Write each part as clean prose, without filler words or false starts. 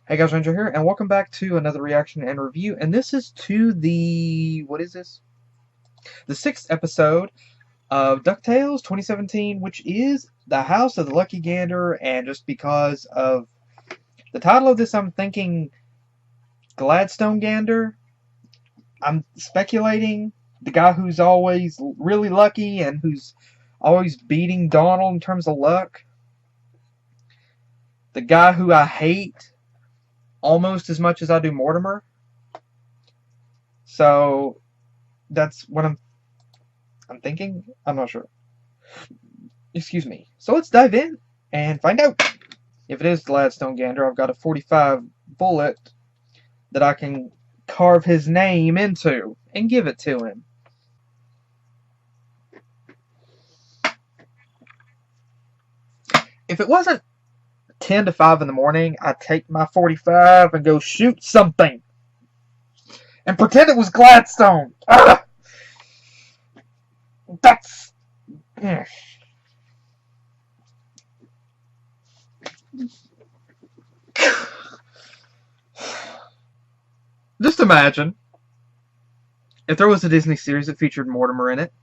Hey guys, Ranger here, and welcome back to another reaction and review. And this is to what is this? The 6th episode of DuckTales 2017, which is The House of the Lucky Gander. And just because of the title of this, I'm thinking Gladstone Gander. I'm speculating the guy who's always really lucky and who's always beating Donald in terms of luck. The guy who I hate almost as much as I do Mortimer. So that's what I'm thinking. I'm not sure. Excuse me. So let's dive in and find out. If it is Gladstone Gander, I've got a 45 bullet that I can carve his name into and give it to him. If it wasn't 10 to 5 in the morning, I'd take my 45 and go shoot something. And pretend it was Gladstone. Ah! That's... Just imagine if there was a Disney series that featured Mortimer in it,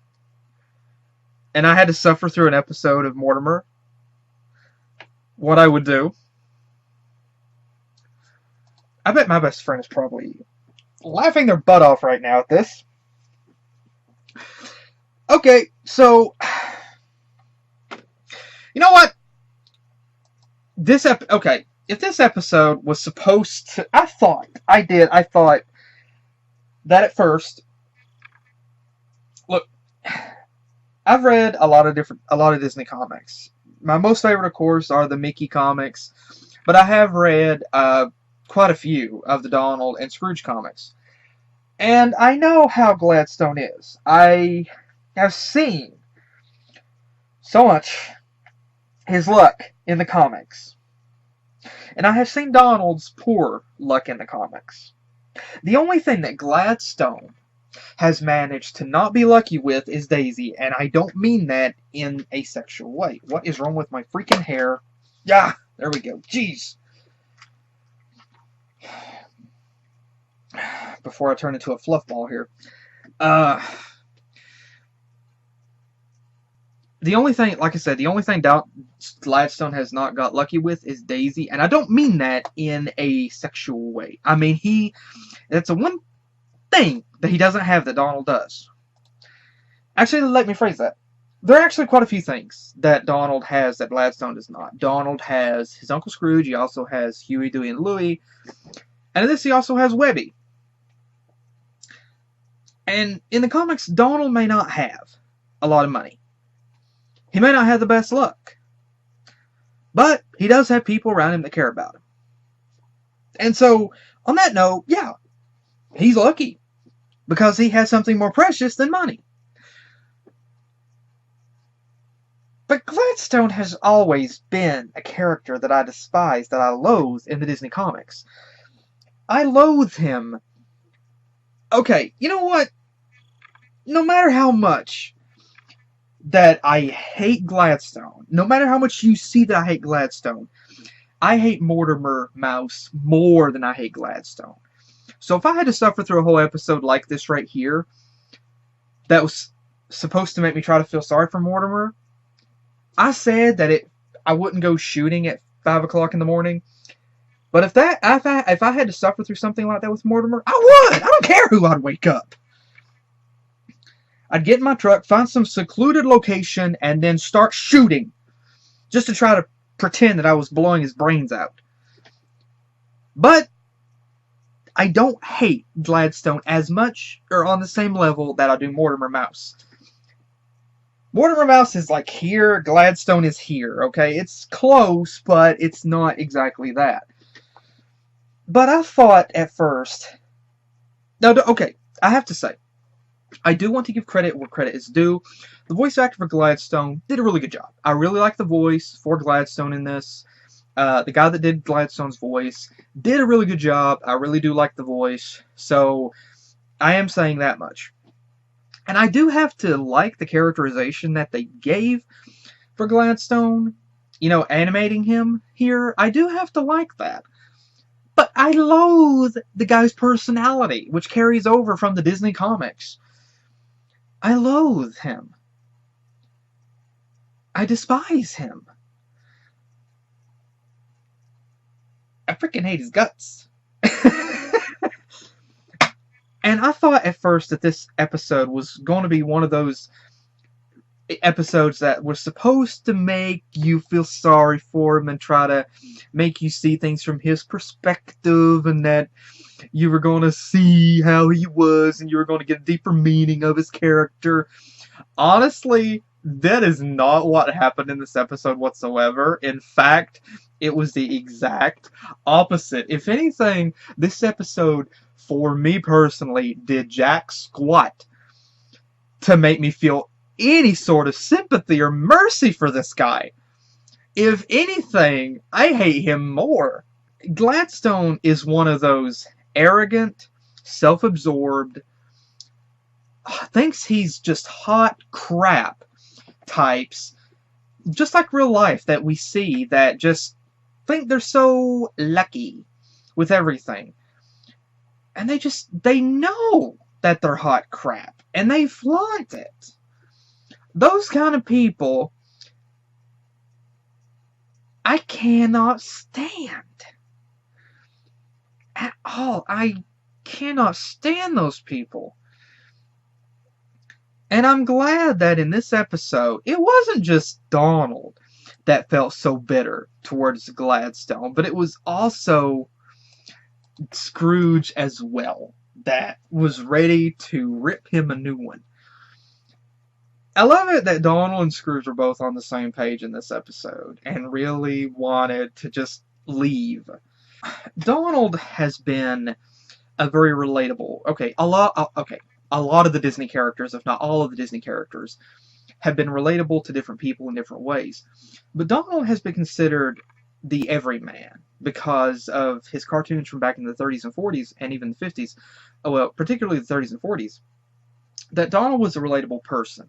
and I had to suffer through an episode of Mortimer, what I would do. I bet my best friend is probably laughing their butt off right now at this. Okay, so you know what? Okay, if this episode was supposed to, I thought that at first. Look, I've read a lot of Disney comics. My most favorite, of course, are the Mickey comics, but I have read quite a few of the Donald and Scrooge comics. And I know how Gladstone is. I have seen so much his luck in the comics. And I have seen Donald's poor luck in the comics. The only thing that Gladstone has managed to not be lucky with is Daisy, and I don't mean that in a sexual way. What is wrong with my freaking hair? Yeah, there we go. Jeez. Before I turn into a fluff ball here. The only thing, like I said, the only thing Gladstone has not got lucky with is Daisy, and I don't mean that in a sexual way. I mean, that's a one thing that he doesn't have that Donald does. Actually, let me phrase that. There are actually quite a few things that Donald has that Gladstone does not. Donald has his Uncle Scrooge, he also has Huey, Dewey, and Louie, and in this he also has Webby. And in the comics, Donald may not have a lot of money. He may not have the best luck. But he does have people around him that care about him. And so, on that note, yeah, he's lucky. Because he has something more precious than money. But Gladstone has always been a character that I despise, that I loathe in the Disney comics. I loathe him. Okay, you know what? No matter how much that I hate Gladstone, no matter how much you see that I hate Gladstone, I hate Mortimer Mouse more than I hate Gladstone. So if I had to suffer through a whole episode like this right here, that was supposed to make me try to feel sorry for Mortimer, I said that I wouldn't go shooting at 5 o'clock in the morning. But if I had to suffer through something like that with Mortimer, I would! I don't care who I'd wake up. I'd get in my truck, find some secluded location, and then start shooting. Just to try to pretend that I was blowing his brains out. But I don't hate Gladstone as much, or on the same level, that I do Mortimer Mouse. Mortimer Mouse is like here, Gladstone is here, okay? It's close, but it's not exactly that. But I thought at first... No, okay, I have to say, I do want to give credit where credit is due. The voice actor for Gladstone did a really good job. I really like the voice for Gladstone in this. The guy that did Gladstone's voice did a really good job. I really do like the voice. So, I am saying that much. And I do have to like the characterization that they gave for Gladstone. You know, animating him here. I do have to like that. I loathe the guy's personality, which carries over from the Disney comics. I loathe him. I despise him. I freaking hate his guts. And I thought at first that this episode was going to be one of those episodes that were supposed to make you feel sorry for him and try to make you see things from his perspective, and that you were going to see how he was and you were going to get a deeper meaning of his character. Honestly, that is not what happened in this episode whatsoever. In fact, it was the exact opposite. If anything, this episode, for me personally, did jack squat to make me feel any sort of sympathy or mercy for this guy. If anything, I hate him more. Gladstone is one of those arrogant, self-absorbed, thinks he's just hot crap types, just like real life that we see, that just think they're so lucky with everything. And they know that they're hot crap, and they flaunt it. Those kind of people, I cannot stand. At all. I cannot stand those people. And I'm glad that in this episode, it wasn't just Donald that felt so bitter towards Gladstone, but it was also Scrooge as well, that was ready to rip him a new one. I love it that Donald and Scrooge were both on the same page in this episode and really wanted to just leave. Donald has been a very relatable. A lot of the Disney characters, if not all of the Disney characters, have been relatable to different people in different ways. But Donald has been considered the everyman because of his cartoons from back in the 30s and 40s and even the 50s. Well, particularly the 30s and 40s. That Donald was a relatable person.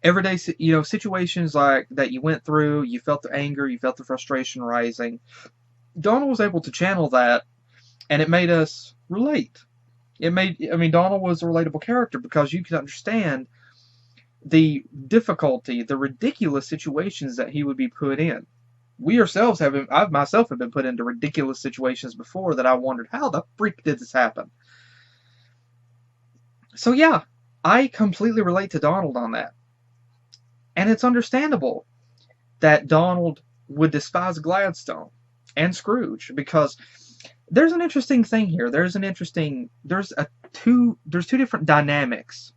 Everyday, situations like that you went through, you felt the anger, you felt the frustration rising. Donald was able to channel that, and it made us relate. Donald was a relatable character because you could understand the difficulty, the ridiculous situations that he would be put in. I myself have been put into ridiculous situations before that I wondered, how the freak did this happen? So yeah, I completely relate to Donald on that. And it's understandable that Donald would despise Gladstone and Scrooge, because there's an interesting thing here. There's two different dynamics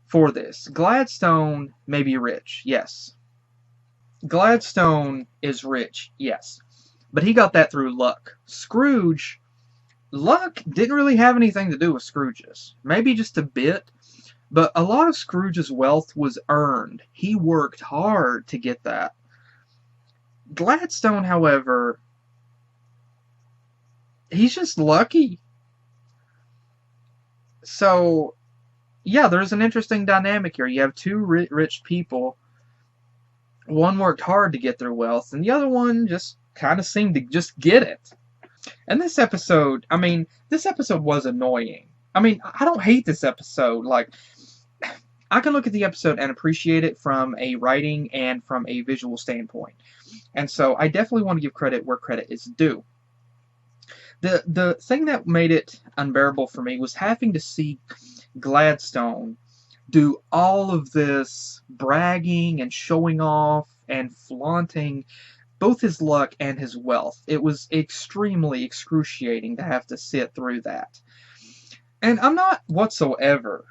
for this. Gladstone may be rich, yes. Gladstone is rich, yes. But he got that through luck. Scrooge, luck didn't really have anything to do with Scrooge's. Maybe just a bit. But a lot of Scrooge's wealth was earned. He worked hard to get that. Gladstone, however, he's just lucky. So, yeah, there's an interesting dynamic here. You have two rich people. One worked hard to get their wealth, and the other one just kind of seemed to just get it. And this episode was annoying. I don't hate this episode. Like, I can look at the episode and appreciate it from a writing and from a visual standpoint. And so I definitely want to give credit where credit is due. The thing that made it unbearable for me was having to see Gladstone do all of this bragging and showing off and flaunting both his luck and his wealth. It was extremely excruciating to have to sit through that. And I'm not whatsoever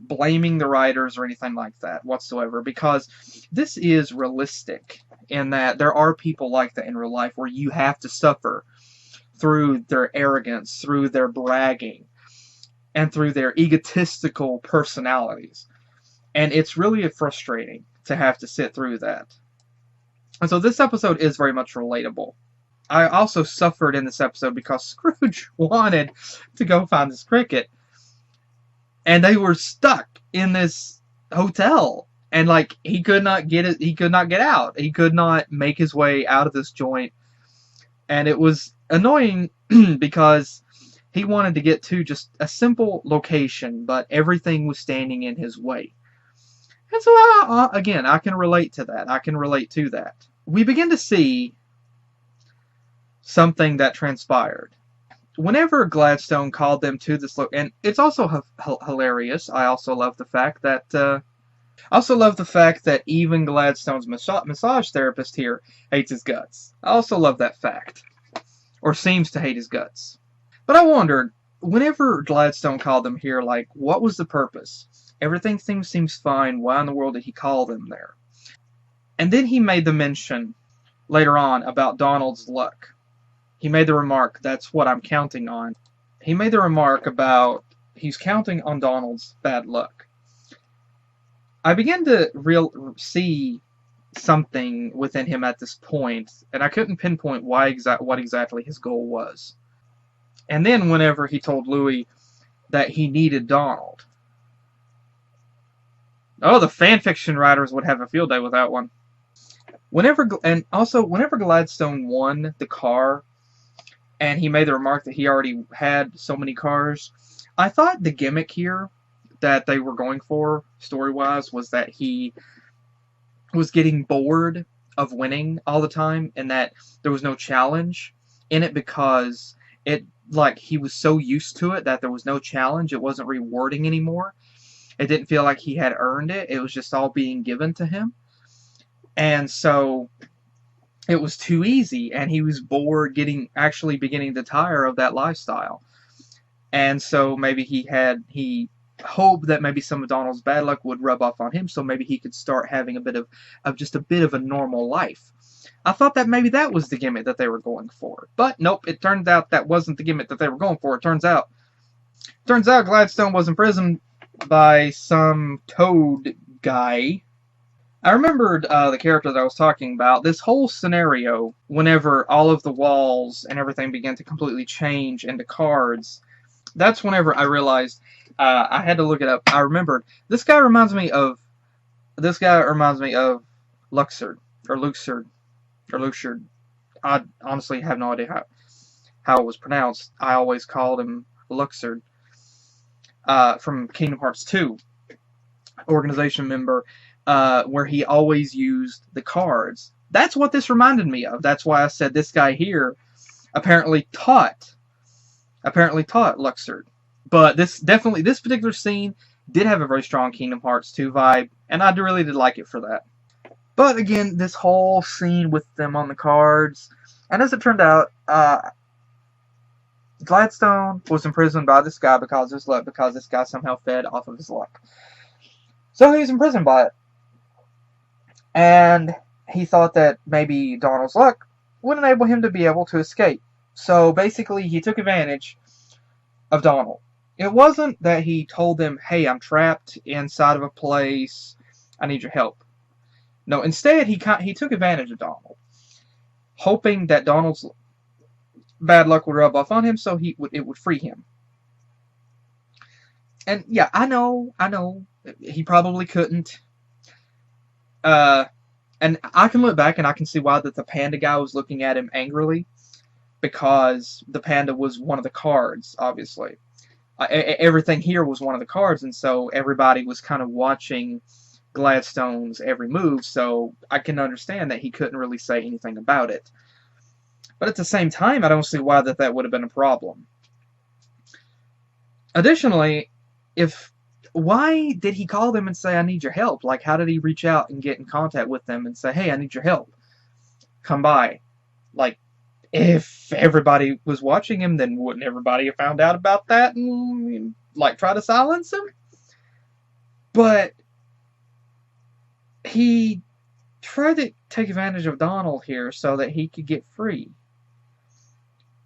blaming the writers or anything like that whatsoever, because this is realistic in that there are people like that in real life where you have to suffer through their arrogance, through their bragging, and through their egotistical personalities. And it's really frustrating to have to sit through that. And so this episode is very much relatable. I also suffered in this episode because Scrooge wanted to go find this cricket, and they were stuck in this hotel, and like he could not get out. He could not make his way out of this joint, and it was annoying because he wanted to get to just a simple location, but everything was standing in his way. And so, again, I can relate to that. I can relate to that. We begin to see something that transpired. Whenever Gladstone called them to this and it's also hilarious. I also love the fact that even Gladstone's massage therapist here hates his guts. I also love that fact, or seems to hate his guts. But I wondered, whenever Gladstone called them here, like, what was the purpose? Everything seems fine. Why in the world did he call them there? And then he made the mention later on about Donald's luck. He made the remark, that's what I'm counting on. He made the remark about he's counting on Donald's bad luck. I began to see something within him at this point, and I couldn't pinpoint what exactly his goal was. And then whenever he told Louie that he needed Donald. Oh, the fanfiction writers would have a field day with that one. Whenever Gladstone won the car, and he made the remark that he already had so many cars, I thought the gimmick here that they were going for, story-wise, was that he was getting bored of winning all the time, and that there was no challenge in it because he was so used to it that there was no challenge. It wasn't rewarding anymore. It didn't feel like he had earned it. It was just all being given to him. And so it was too easy, and he was bored, actually beginning to tire of that lifestyle. And so maybe he hoped that maybe some of Donald's bad luck would rub off on him, so maybe he could start having a bit of a normal life. I thought that maybe that was the gimmick that they were going for. But nope, it turned out that wasn't the gimmick that they were going for. It turns out Gladstone was imprisoned by some toad guy. I remembered the character that I was talking about. This whole scenario, whenever all of the walls and everything began to completely change into cards, that's whenever I realized I had to look it up. I remembered this guy reminds me of Luxord or Luxord. I honestly have no idea how it was pronounced. I always called him Luxord. From Kingdom Hearts 2, organization member, where he always used the cards. That's what this reminded me of. That's why I said this guy here apparently taught Luxord. But this particular scene did have a very strong Kingdom Hearts 2 vibe, and I really did like it for that. But again, this whole scene with them on the cards, and as it turned out, Gladstone was imprisoned by this guy because this guy somehow fed off of his luck. So he was imprisoned by it. And he thought that maybe Donald's luck would enable him to be able to escape. So basically, he took advantage of Donald. It wasn't that he told them, hey, I'm trapped inside of a place, I need your help. No, instead, he took advantage of Donald, hoping that Donald's bad luck would rub off on him, so it would free him. And yeah, I know, he probably couldn't. And I can look back and I can see why that the panda guy was looking at him angrily, because the panda was one of the cards, obviously. Everything here was one of the cards, and so everybody was kind of watching Gladstone's every move, so I can understand that he couldn't really say anything about it. But at the same time, I don't see why that would have been a problem. Additionally, why did he call them and say, I need your help? Like, how did he reach out and get in contact with them and say, hey, I need your help. Come by. Like, if everybody was watching him, then wouldn't everybody have found out about that and, like, try to silence him? But he tried to take advantage of Donald here so that he could get free.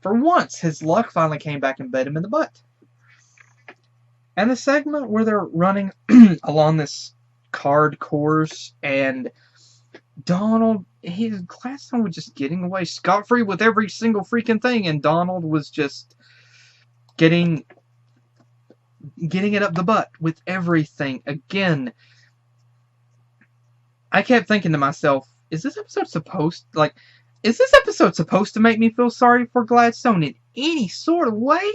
For once, his luck finally came back and bit him in the butt. And the segment where they're running along this card course, and Gladstone was just getting away scot-free with every single freaking thing, and Donald was just getting it up the butt with everything. Again, I kept thinking to myself, is this episode supposed to make me feel sorry for Gladstone? any sort of way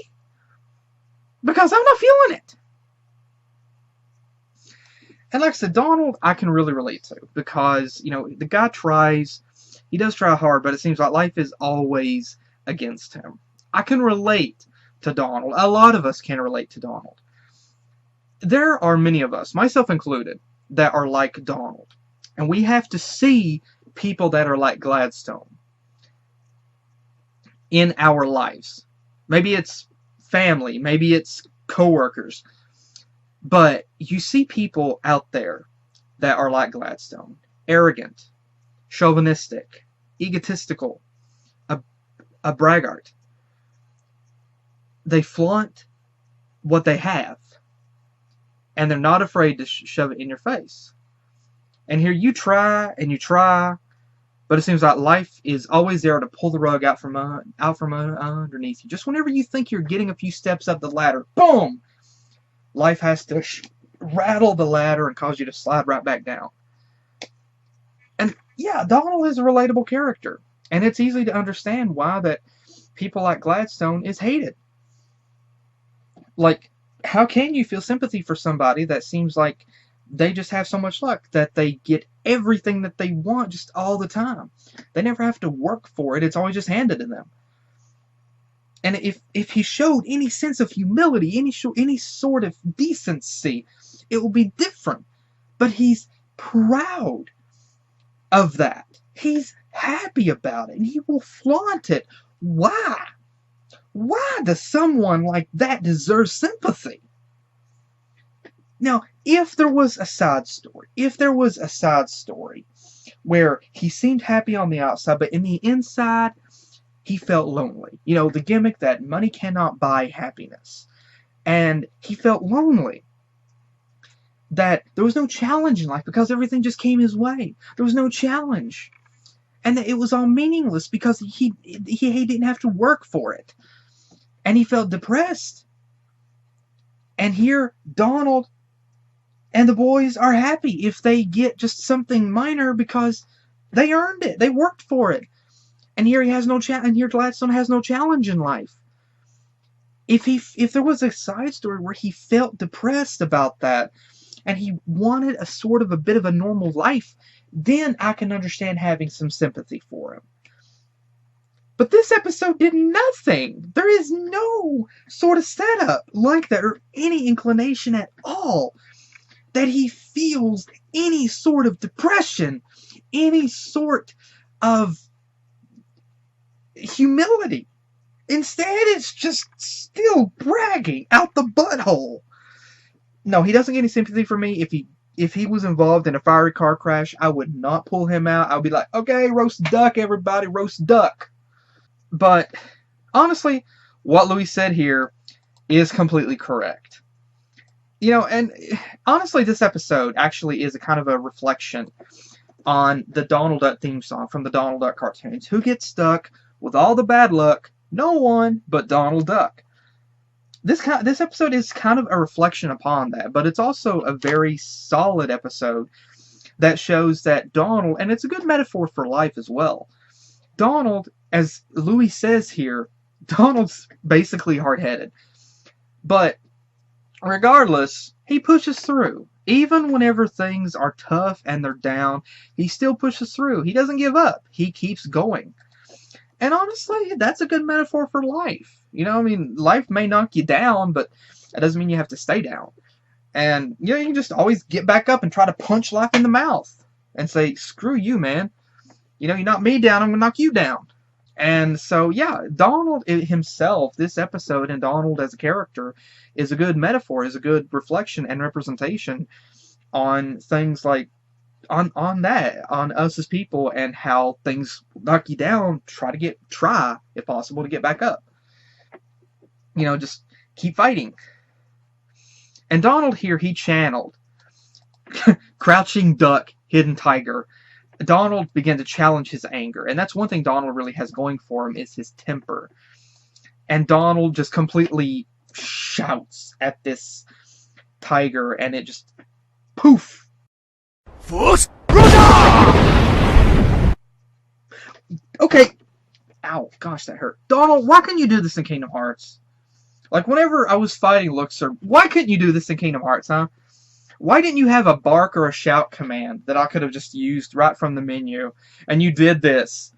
because I'm not feeling it. And like I said, Donald, I can really relate to because, the guy he does try hard, but it seems like life is always against him. I can relate to Donald. A lot of us can relate to Donald. There are many of us, myself included, that are like Donald. And we have to see people that are like Gladstone in our lives. Maybe it's family, maybe it's coworkers. But you see people out there that are like Gladstone. Arrogant, chauvinistic, egotistical, a braggart. They flaunt what they have. And they're not afraid to shove it in your face. And here you try and you try, but it seems like life is always there to pull the rug out from underneath you. Just whenever you think you're getting a few steps up the ladder, boom! Life has to rattle the ladder and cause you to slide right back down. And yeah, Donald is a relatable character. And it's easy to understand why that people like Gladstone is hated. Like, how can you feel sympathy for somebody that seems like they just have so much luck that they get everything that they want just all the time? They never have to work for it. It's always just handed to them. And if he showed any sense of humility, any sort of decency, it will be different. But he's proud of that. He's happy about it, and he will flaunt it. Why? Why does someone like that deserve sympathy? Now, if there was a side story where he seemed happy on the outside, but in the inside, he felt lonely. The gimmick that money cannot buy happiness. And he felt lonely. That there was no challenge in life because everything just came his way. There was no challenge. And that it was all meaningless because he didn't have to work for it. And he felt depressed. And here, Donald and the boys are happy if they get just something minor because they earned it. They worked for it. And here he has no and here Gladstone has no challenge in life. If there was a side story where he felt depressed about that and he wanted a sort of a bit of a normal life, then I can understand having some sympathy for him. But this episode did nothing. There is no sort of setup like that or any inclination at all that he feels any sort of depression, any sort of humility. Instead, it's just still bragging out the butthole. No, he doesn't get any sympathy for me. If he was involved in a fiery car crash, I would not pull him out. I would be like, okay, roast duck, everybody, roast duck. But honestly, what Louis said here is completely correct. And honestly, this episode actually is a kind of a reflection on the Donald Duck theme song from the Donald Duck cartoons. Who gets stuck with all the bad luck? No one but Donald Duck. This episode is kind of a reflection upon that, but it's also a very solid episode that shows that Donald, and it's a good metaphor for life as well. Donald, as Louis says here, Donald's basically hard-headed. But regardless, he pushes through. Even whenever things are tough and they're down, he still pushes through. He doesn't give up. He keeps going. And honestly, that's a good metaphor for life. Life may knock you down, but that doesn't mean you have to stay down. And, you can just always get back up and try to punch life in the mouth and say, screw you, man. You knock me down, I'm going to knock you down. And so, yeah, Donald himself, this episode, and Donald as a character, is a good metaphor, is a good reflection and representation on things like, on us as people, and how things knock you down, try, if possible, to get back up. Just keep fighting. And Donald here, he channeled Crouching Duck, Hidden Tiger. Donald began to challenge his anger. And that's one thing Donald really has going for him, is his temper. And Donald just completely shouts at this tiger, and it just poof. Okay, Ow, gosh, that hurt. Donald, why couldn't you do this in Kingdom Hearts? Like, whenever I was fighting Luxor, why couldn't you do this in Kingdom Hearts, huh? Why didn't you have a bark or a shout command that I could have just used right from the menu? And you did this.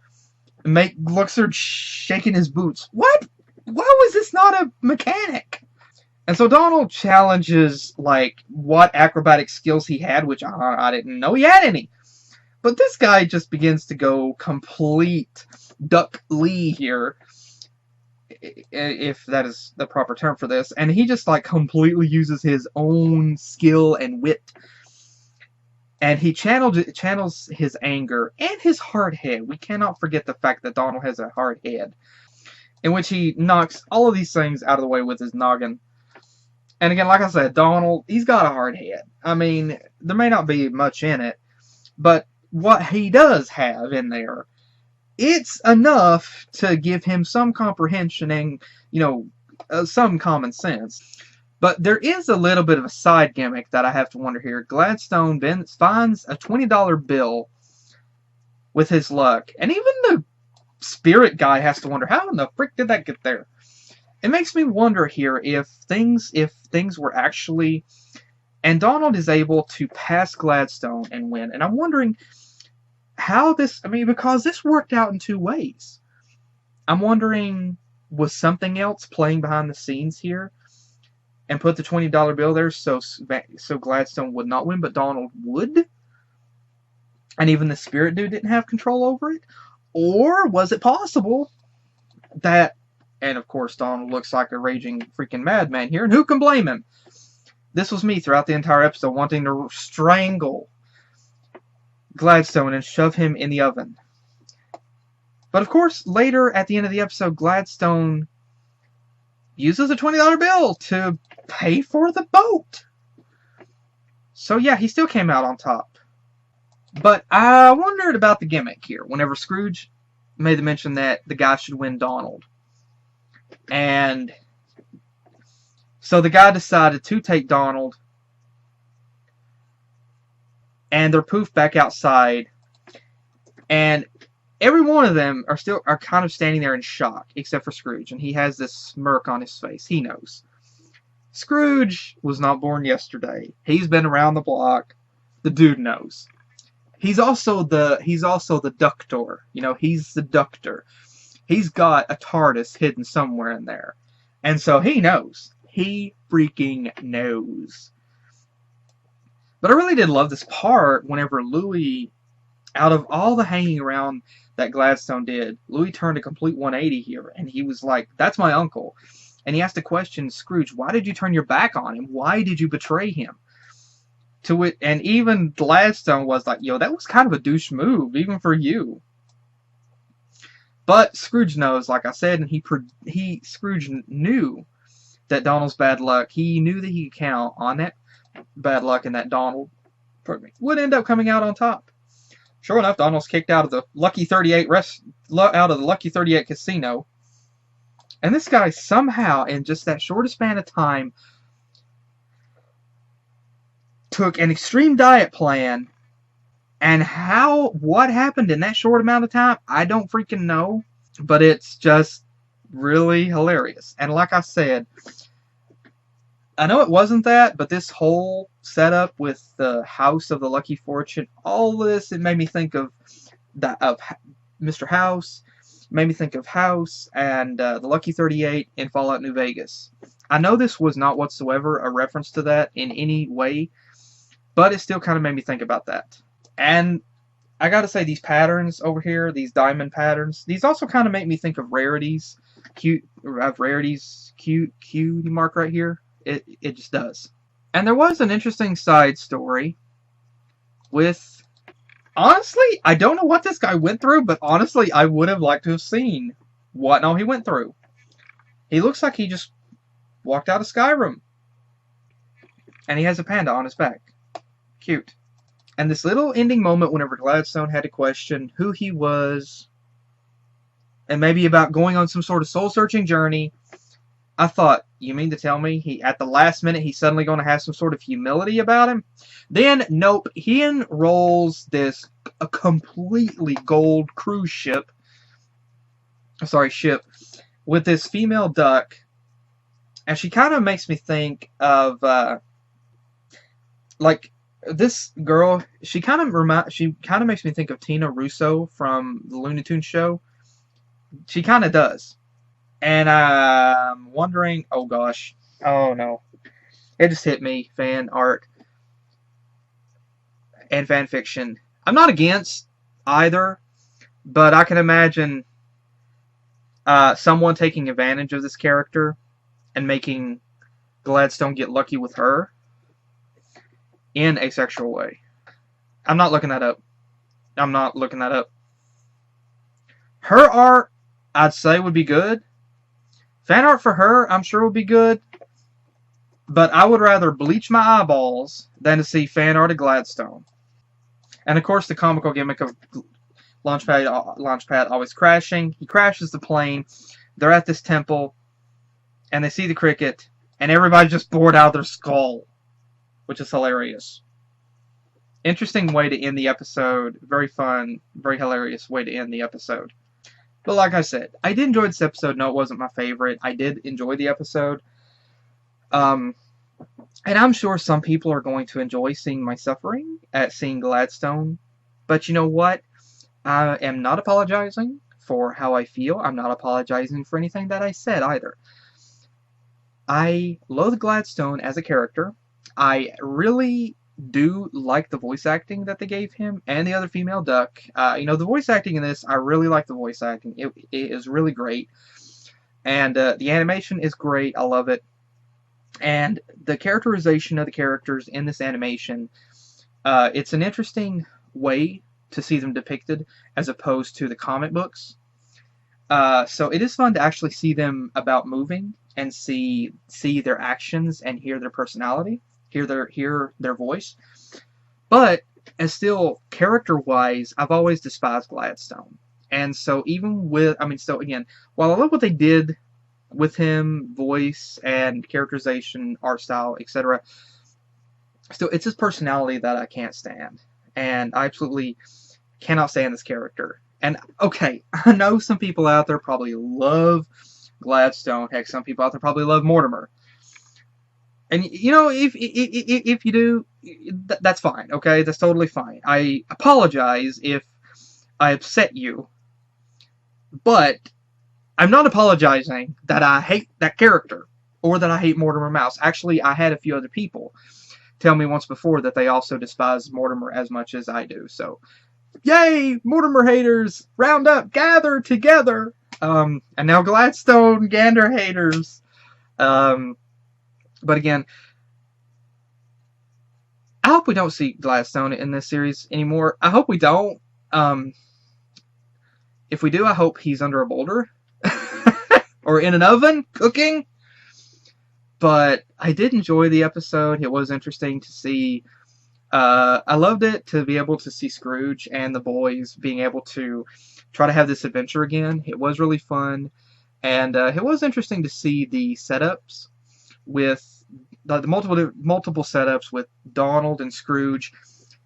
Make Luxor shaking his boots. What? Why was this not a mechanic? And so Donald challenges, like, what acrobatic skills he had, which I didn't know he had any. But this guy just begins to go complete Duck Lee here, if that is the proper term for this. And he just, like, completely uses his own skill and wit. And he channels his anger and his hard head. We cannot forget the fact that Donald has a hard head, in which he knocks all of these things out of the way with his noggin. And again, like I said, Donald, he's got a hard head. I mean, there may not be much in it, but what he does have in there, it's enough to give him some comprehension and, some common sense. But there is a little bit of a side gimmick that I have to wonder here. Gladstone finds a $20 bill with his luck, and even the spirit guy has to wonder, how in the frick did that get there? It makes me wonder here if things were actually, and Donald is able to pass Gladstone and win. And I'm wondering how this, because this worked out in two ways. I'm wondering, was something else playing behind the scenes here and put the $20 bill there so Gladstone would not win, but Donald would? And even the spirit dude didn't have control over it? Or was it possible that, and of course Donald looks like a raging freaking madman here, and who can blame him? This was me throughout the entire episode, wanting to strangle Gladstone and shove him in the oven. But of course, later at the end of the episode, Gladstone uses a $20 bill to pay for the boat. So yeah, he still came out on top. But I wondered about the gimmick here, whenever Scrooge made the mention that the guy should win Donald. And so the guy decided to take Donald, and they're poofed back outside, and every one of them are kind of standing there in shock, except for Scrooge, and he has this smirk on his face. He knows. Scrooge was not born yesterday. He's been around the block. The dude knows. He's also the ductor. He's the ductor. He's got a TARDIS hidden somewhere in there. And so he knows. He freaking knows. But I really did love this part whenever Louis, out of all the hanging around that Gladstone did, Louis turned a complete 180 here. And he was like, that's my uncle. And he asked the question, Scrooge, why did you turn your back on him? Why did you betray him? To it, and even Gladstone was like, yo, that was kind of a douche move, even for you. But Scrooge knows, like I said, and Scrooge knew that Donald's bad luck. He knew that he could count on that bad luck, and that Donald, would end up coming out on top. Sure enough, Donald's kicked out of the Lucky 38 casino, and this guy somehow, in just that shortest span of time, took an extreme diet plan, and what happened in that short amount of time, I don't freaking know, but it's just really hilarious. And like I said, I know it wasn't that, but this whole setup with the House of the Lucky Fortune, all of this, it made me think of Mr. House, made me think of House and the Lucky 38 in Fallout New Vegas. I know this was not whatsoever a reference to that in any way, but it still kind of made me think about that. And I gotta say, these patterns over here, these diamond patterns, these also kind of make me think of Rarities. Cutie mark right here. It just does. And there was an interesting side story with, honestly, I don't know what this guy went through, but honestly, I would have liked to have seen what all he went through. He looks like he just walked out of Skyrim. And he has a panda on his back. Cute. And this little ending moment whenever Gladstone had to question who he was, and maybe about going on some sort of soul-searching journey, I thought, you mean to tell me at the last minute he's suddenly going to have some sort of humility about him? Then, nope, he enrolls a completely gold cruise ship sorry, ship with this female duck, and she kind of makes me think of like this girl. She kind of makes me think of Tina Russo from the Looney Tunes show. She kind of does, and I'm wondering. Oh gosh, oh no, it just hit me. Fan art and fan fiction. I'm not against either, but I can imagine someone taking advantage of this character and making Gladstone get lucky with her in a sexual way. I'm not looking that up. I'm not looking that up. Her art, I'd say, would be good. Fan art for her, I'm sure would be good. But I would rather bleach my eyeballs than to see fan art of Gladstone. And of course, the comical gimmick of Launchpad always crashing. He crashes the plane. They're at this temple, and they see the cricket, and everybody's just bored out of their skull, which is hilarious. Interesting way to end the episode. Very fun, very hilarious way to end the episode. But like I said, I did enjoy this episode. No, it wasn't my favorite. I did enjoy the episode. And I'm sure some people are going to enjoy seeing my suffering at seeing Gladstone. But you know what? I am not apologizing for how I feel. I'm not apologizing for anything that I said either. I loathe Gladstone as a character. I really do like the voice acting that they gave him and the other female duck. The voice acting in this, I really like the voice acting. It is really great. And the animation is great. I love it. And the characterization of the characters in this animation, it's an interesting way to see them depicted as opposed to the comic books. So it is fun to actually see them about moving and see their actions and hear their personality, hear their voice. But as still character-wise, I've always despised Gladstone. And so again, while I love what they did with him, voice and characterization, art style, etc., still it's his personality that I can't stand. And I absolutely cannot stand this character. And okay, I know some people out there probably love Gladstone. Heck, some people out there probably love Mortimer. And if you do, that's fine. Okay, that's totally fine. I apologize if I upset you, but I'm not apologizing that I hate that character or that I hate Mortimer Mouse. Actually, I had a few other people tell me once before that they also despise Mortimer as much as I do. So, yay, Mortimer haters, round up, gather together. And now Gladstone Gander haters. But again, I hope we don't see Gladstone in this series anymore. I hope we don't. If we do, I hope he's under a boulder. Or in an oven, cooking. But I did enjoy the episode. It was interesting to see. I loved it to be able to see Scrooge and the boys being able to try to have this adventure again. It was really fun. And it was interesting to see the setups with the multiple setups with Donald and Scrooge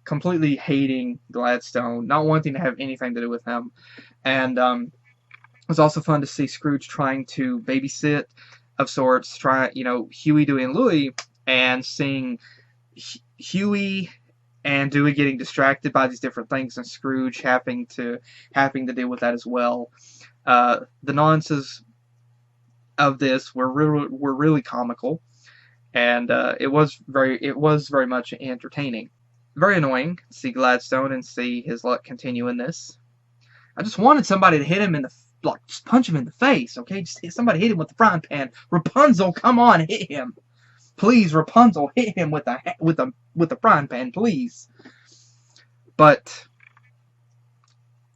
completely hating Gladstone, not wanting to have anything to do with him. And it was also fun to see Scrooge trying to babysit of sorts, Huey, Dewey, and Louie, and seeing Huey and Dewey getting distracted by these different things, and Scrooge having to deal with that as well. The nuances of this were really comical, and it was very much entertaining. Very annoying to see Gladstone and see his luck continue in this. I just wanted somebody to hit him in the just punch him in the face, okay? Just somebody hit him with the frying pan. Rapunzel, come on, hit him, please. Rapunzel, hit him with the frying pan, please. But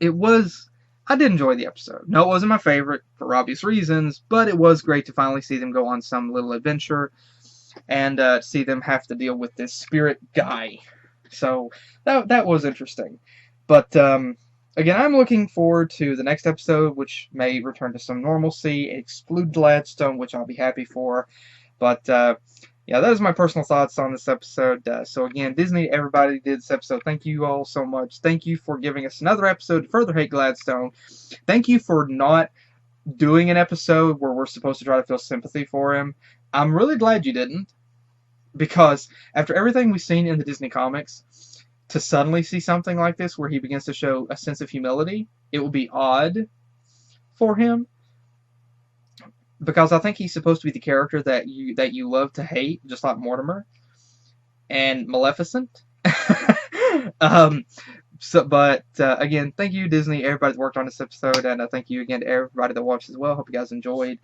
I did enjoy the episode. No, it wasn't my favorite for obvious reasons, but it was great to finally see them go on some little adventure and see them have to deal with this spirit guy. So that was interesting. But again, I'm looking forward to the next episode, which may return to some normalcy, exclude Gladstone, which I'll be happy for. But yeah, that is my personal thoughts on this episode. So again, Disney, everybody did this episode. Thank you all so much. Thank you for giving us another episode to further hate Gladstone. Thank you for not doing an episode where we're supposed to try to feel sympathy for him. I'm really glad you didn't, because after everything we've seen in the Disney comics, to suddenly see something like this where he begins to show a sense of humility, it will be odd for him, because I think he's supposed to be the character that you love to hate, just like Mortimer and Maleficent. um, but again, thank you, Disney, everybody that worked on this episode, and thank you again to everybody that watched as well. Hope you guys enjoyed.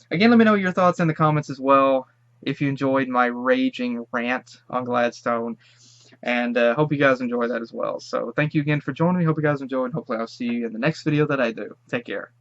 Again, let me know your thoughts in the comments as well, if you enjoyed my raging rant on Gladstone, and hope you guys enjoy that as well. So thank you again for joining me. Hope you guys enjoyed, and hopefully I'll see you in the next video that I do. Take care.